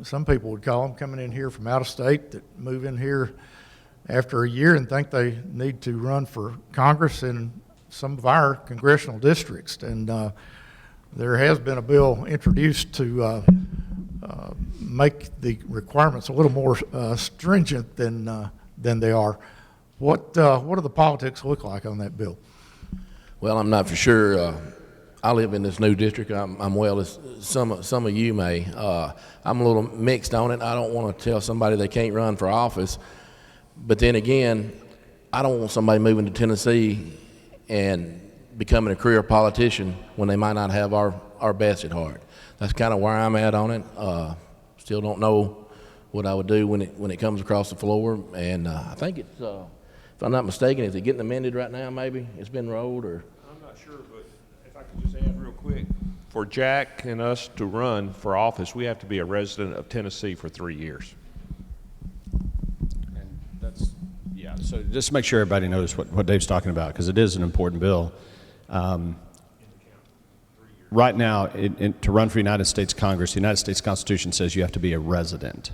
some people would call them, coming in here from out of state that move in here after a year and think they need to run for Congress in some of our congressional districts. And there has been a bill introduced to make the requirements a little more stringent than they are. What do the politics look like on that bill? Well, I'm not for sure. I live in this new district. I'm well as some of you may. I'm a little mixed on it. I don't want to tell somebody they can't run for office, but then again, I don't want somebody moving to Tennessee and becoming a career politician when they might not have our best at heart. That's kind of where I'm at on it. Still don't know what I would do when it comes across the floor, and I think it's, if I'm not mistaken, is it getting amended right now? Maybe it's been rolled, or I'm not sure, but if I could just add real quick, for Jack and us to run for office, we have to be a resident of Tennessee for 3 years. And that's, yeah, so just to make sure everybody knows what Dave's talking about, because it is an important bill. Right now, to run for United States Congress, the United States Constitution says you have to be a resident,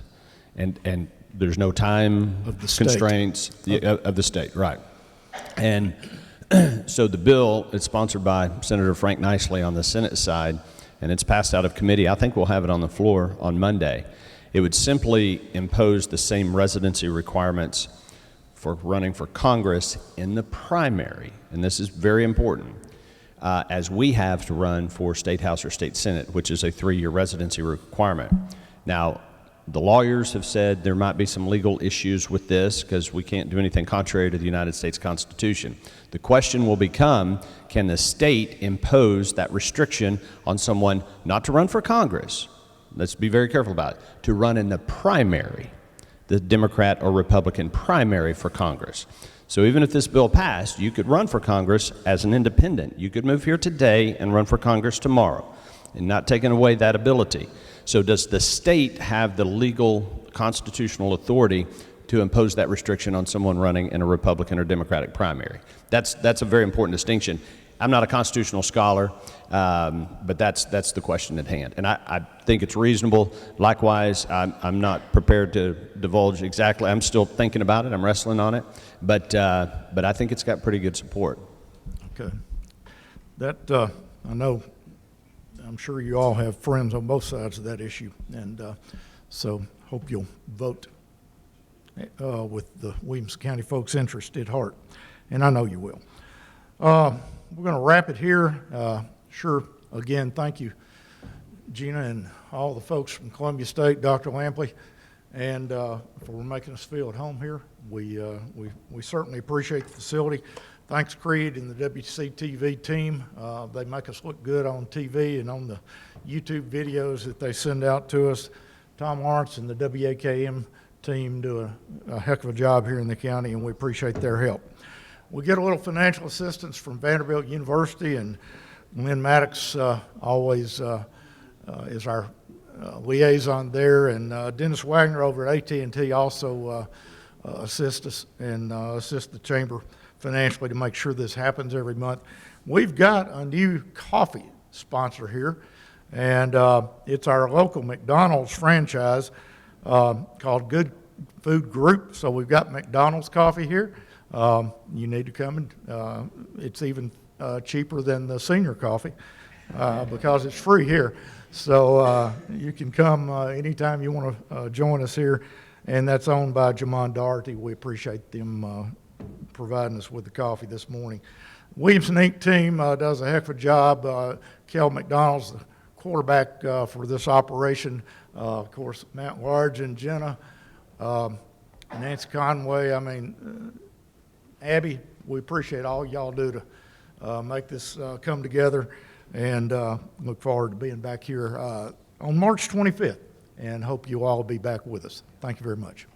and there's no time Of the state. constraints of the state, right? And so the bill is sponsored by Senator Frank Nicely on the Senate side, and it's passed out of committee. I think we'll have it on the floor on Monday. It would simply impose the same residency requirements for running for Congress in the primary, and this is very important. As we have to run for State House or State Senate, which is a 3-year residency requirement. Now, the lawyers have said there might be some legal issues with this because we can't do anything contrary to the United States Constitution. The question will become, can the state impose that restriction on someone not to run for Congress? Let's be very careful about it. To run in the primary, the Democrat or Republican primary for Congress. So even if this bill passed, you could run for Congress as an independent. You could move here today and run for Congress tomorrow, and not taking away that ability. So does the state have the legal constitutional authority to impose that restriction on someone running in a Republican or Democratic primary? That's a very important distinction. I'm not a constitutional scholar, but that's the question at hand. And I think it's reasonable. Likewise, I'm not prepared to divulge exactly. I'm still thinking about it. I'm wrestling on it. But I think it's got pretty good support. Okay. That, I know, I'm sure you all have friends on both sides of that issue, and so hope you'll vote with the Williamson County folks' interest at heart, and I know you will. We're going to wrap it here. Sure, again, thank you, Gina, and all the folks from Columbia State, Dr. Lampley, and for making us feel at home here. We certainly appreciate the facility. Thanks, Creed and the WCTV team. They make us look good on TV and on the YouTube videos that they send out to us. Tom Lawrence and the WAKM team do a heck of a job here in the county, and we appreciate their help. We get a little financial assistance from Vanderbilt University, and Lynn Maddox always is our liaison there, and Dennis Wagner over at AT&T also assist us and assist the chamber financially to make sure this happens every month. We've got a new coffee sponsor here, and it's our local McDonald's franchise called Good Food Group. So we've got McDonald's coffee here. You need to come, and it's even cheaper than the senior coffee because it's free here. So you can come anytime you want to join us here, and that's owned by Jamon Doherty. We appreciate them providing us with the coffee this morning. Williamson Inc. team does a heck of a job. Kel McDonald's the quarterback for this operation. Of course, Matt Large and Jenna, Nancy Conway, Abby, we appreciate all y'all do to make this come together, and look forward to being back here on March 25th, and hope you all will be back with us. Thank you very much.